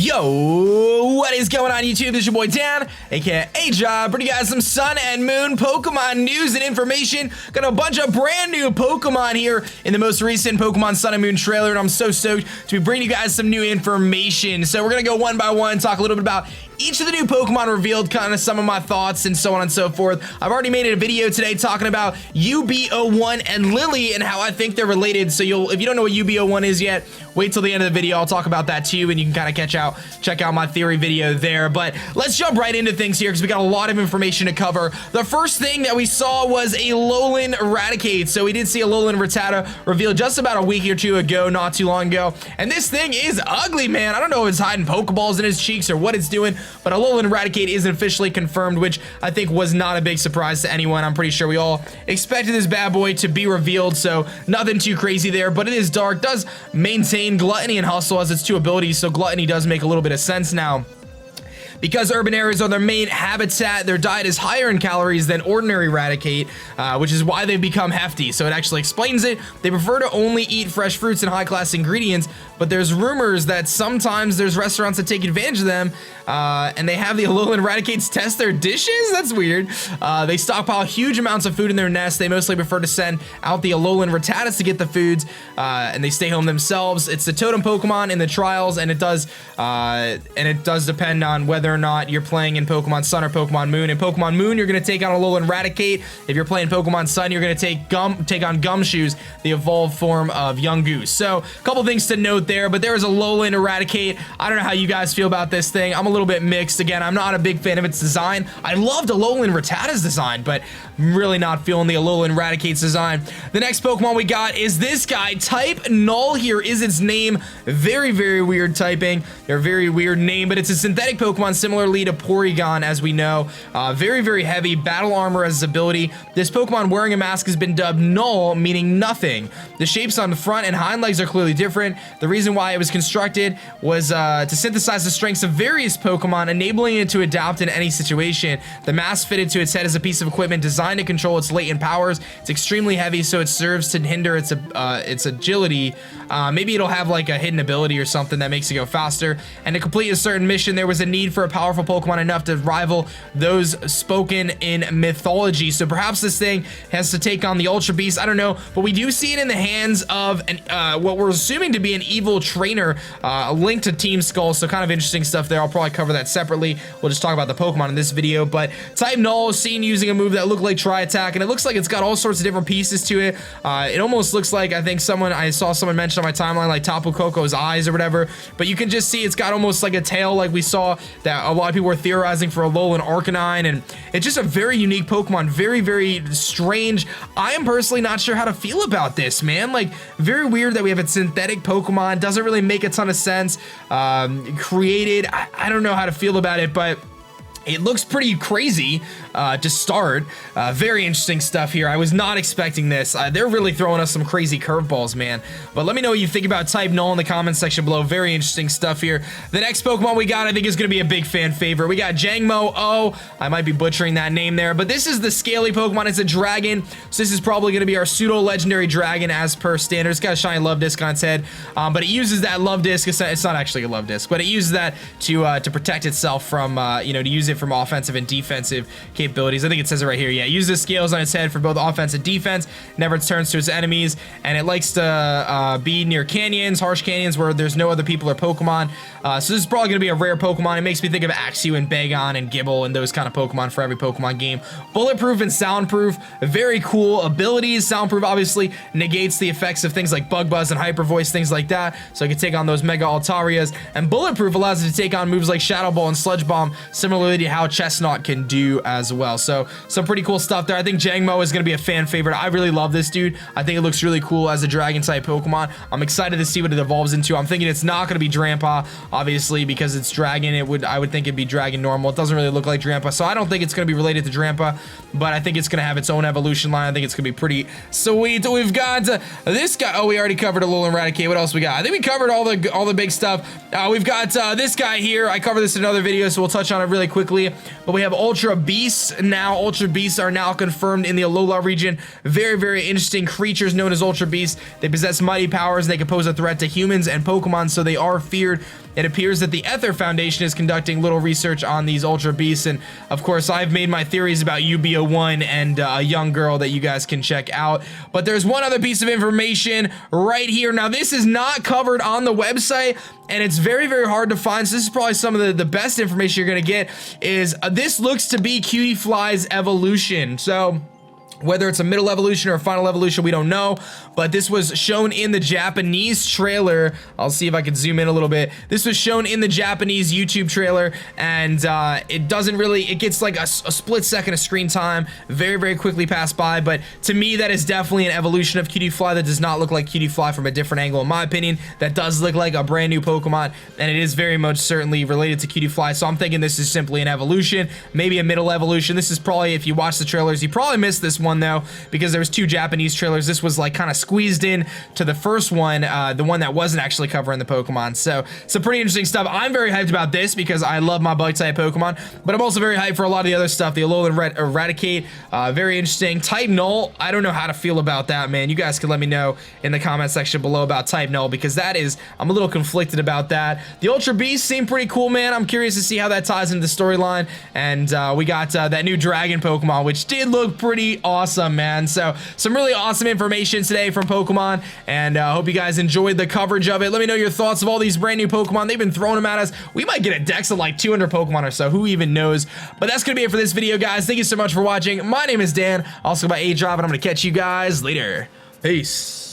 Yo, what is going on YouTube? This is your boy Dan, aka A-Job, bringing you guys some Sun and Moon Pokemon news and information. Got a bunch of brand new Pokemon here in the most recent Pokemon Sun and Moon trailer, and I'm so stoked to be bringing you guys some new information. So we're gonna go one by one, talk a little bit about each of the new Pokemon revealed, kind of some of my thoughts and so on and so forth. I've already made a video today talking about UB01 and Lily and how I think they're related. So if you don't know what UB01 is yet, wait till the end of the video. I'll talk about that too, and you can kind of check out my theory video there. But let's jump right into things here because we got a lot of information to cover. The first thing that we saw was Alolan Raticate. So we did see Alolan Rattata revealed just about a week or two ago, not too long ago. And this thing is ugly, man. I don't know if it's hiding Pokeballs in his cheeks or what it's doing, but Alolan Raticate is officially confirmed, which I think was not a big surprise to anyone. I'm pretty sure we all expected this bad boy to be revealed, so nothing too crazy there. But it is dark, does maintain Gluttony and Hustle as its two abilities, so Gluttony does make a little bit of sense now. Because urban areas are their main habitat, their diet is higher in calories than ordinary Raticate, which is why they've become hefty. So it actually explains it. They prefer to only eat fresh fruits and high-class ingredients, but there's rumors that sometimes there's restaurants that take advantage of them, and they have the Alolan Raticates test their dishes? That's weird. They stockpile huge amounts of food in their nest. They mostly prefer to send out the Alolan Rattatas to get the foods, and they stay home themselves. It's the totem Pokemon in the trials, and it does depend on whether or not you're playing in Pokemon Sun or Pokemon Moon. In Pokemon Moon, you're going to take on Alolan Raticate. If you're playing Pokemon Sun, you're going to take on Gumshoes, the evolved form of Yungoos. So, a couple things to note there, but there is Alolan Raticate. I don't know how you guys feel about this thing. I'm a little bit mixed. Again, I'm not a big fan of its design. I loved Alolan Rattata's design, but I'm really not feeling the Alolan Raticate's design. The next Pokemon we got is this guy. Type Null here is its name. Very, very weird typing. They're a very weird name, but it's a synthetic Pokemon similarly to Porygon, as we know. Very, very heavy. Battle armor as its ability. This Pokemon wearing a mask has been dubbed Null, meaning nothing. The shapes on the front and hind legs are clearly different. The reason why it was constructed was to synthesize the strengths of various Pokemon, enabling it to adapt in any situation. The mask fitted to its head is a piece of equipment designed to control its latent powers. It's extremely heavy, so it serves to hinder its agility. Maybe it'll have like a hidden ability or something that makes it go faster. And to complete a certain mission, there was a need for a powerful Pokemon enough to rival those spoken in mythology. So perhaps this thing has to take on the Ultra Beast. I don't know, but we do see it in the hands of what we're assuming to be an evil trainer linked to Team Skull. So kind of interesting stuff there. I'll probably cover that separately. We'll just talk about the Pokemon in this video. But Type Null is seen using a move that looked like Tri-Attack, and it looks like it's got all sorts of different pieces to it. It almost looks like, I saw someone mention on my timeline, like Tapu Koko's eyes or whatever, but you can just see it's got almost like a tail like we saw that a lot of people were theorizing for Alolan Arcanine, and it's just a very unique Pokemon. Very, very strange. I am personally not sure how to feel about this, man. Like, very weird that we have a synthetic Pokemon. Doesn't really make a ton of sense. Created, I don't know how to feel about it, but it looks pretty crazy to start. Very interesting stuff here. I was not expecting this. They're really throwing us some crazy curveballs, man. But let me know what you think about Type Null in the comments section below. Very interesting stuff here. The next Pokemon we got, I think, is going to be a big fan favorite. We got Jangmo-o. I might be butchering that name there, but this is the scaly Pokemon. It's a dragon, so this is probably going to be our pseudo-legendary dragon as per standard. It's got a shiny love disc on its head, but it uses that love disc. It's not actually a love disc, but it uses that to protect itself from, to use it from offensive and defensive capabilities. I think it says it right here. Yeah, it uses scales on its head for both offense and defense, never turns to its enemies, and it likes to be near canyons, harsh canyons where there's no other people or Pokemon. So this is probably going to be a rare Pokemon. It makes me think of Axew and Bagon and Gible and those kind of Pokemon for every Pokemon game. Bulletproof and soundproof, very cool abilities. Soundproof obviously negates the effects of things like Bug Buzz and Hyper Voice, things like that, so it can take on those Mega Altarias. And Bulletproof allows it to take on moves like Shadow Ball and Sludge Bomb, similarly to how Chestnut can do as well. So some pretty cool stuff there. I think Jangmo is going to be a fan favorite. I really love this dude. I think it looks really cool as a dragon type Pokemon. I'm excited to see what it evolves into. I'm thinking it's not going to be Drampa, obviously, because it's dragon. I would think it'd be dragon normal. It doesn't really look like Drampa, so I don't think it's going to be related to Drampa, but I think it's going to have its own evolution line. I think it's going to be pretty sweet. We've got this guy. Oh, we already covered Alolan Raticate. What else we got? I think we covered all the big stuff. We've got this guy here. I covered this in another video, so we'll touch on it really quickly. But we have Ultra Beast. Beasts now. Ultra Beasts are now confirmed in the Alola region. Very, very interesting creatures known as Ultra Beasts. They possess mighty powers. They can pose a threat to humans and Pokemon, so they are feared. It appears that the Ether Foundation is conducting little research on these Ultra Beasts, and of course I've made my theories about UB01 and a young girl that you guys can check out. But there's one other piece of information right here. Now this is not covered on the website, and it's very, very hard to find, so this is probably some of the best information you're gonna get, is this looks to be Cutiefly's evolution. So whether it's a middle evolution or a final evolution, we don't know, but this was shown in the Japanese trailer. I'll see if I can zoom in a little bit. This was shown in the Japanese YouTube trailer, and it doesn't really, it gets like a split second of screen time, very, very quickly passed by, but to me, that is definitely an evolution of Cutiefly. That does not look like Cutiefly from a different angle, in my opinion. That does look like a brand new Pokemon, and it is very much certainly related to Cutiefly, so I'm thinking this is simply an evolution, maybe a middle evolution. This is probably, if you watch the trailers, you probably missed this one though, because there was 2 Japanese trailers. This was like kind of squeezed in to the first one, the one that wasn't actually covering the Pokemon. So some pretty interesting stuff. I'm very hyped about this because I love my bug type Pokemon, but I'm also very hyped for a lot of the other stuff. The Alolan Raticate, very interesting. Type Null, I don't know how to feel about that, man. You guys can let me know in the comment section below about Type Null, because that is, I'm a little conflicted about that. The Ultra Beasts seem pretty cool, man. I'm curious to see how that ties into the storyline. And we got that new Dragon Pokemon, which did look pretty awesome, man. So some really awesome information today from Pokemon, and I hope you guys enjoyed the coverage of it. Let me know your thoughts of all these brand new Pokemon. They've been throwing them at us. We might get a dex of like 200 Pokemon or so, who even knows. But that's gonna be it for this video, guys. Thank you so much for watching. My name is Dan, also by A-Job, and I'm gonna catch you guys later. Peace.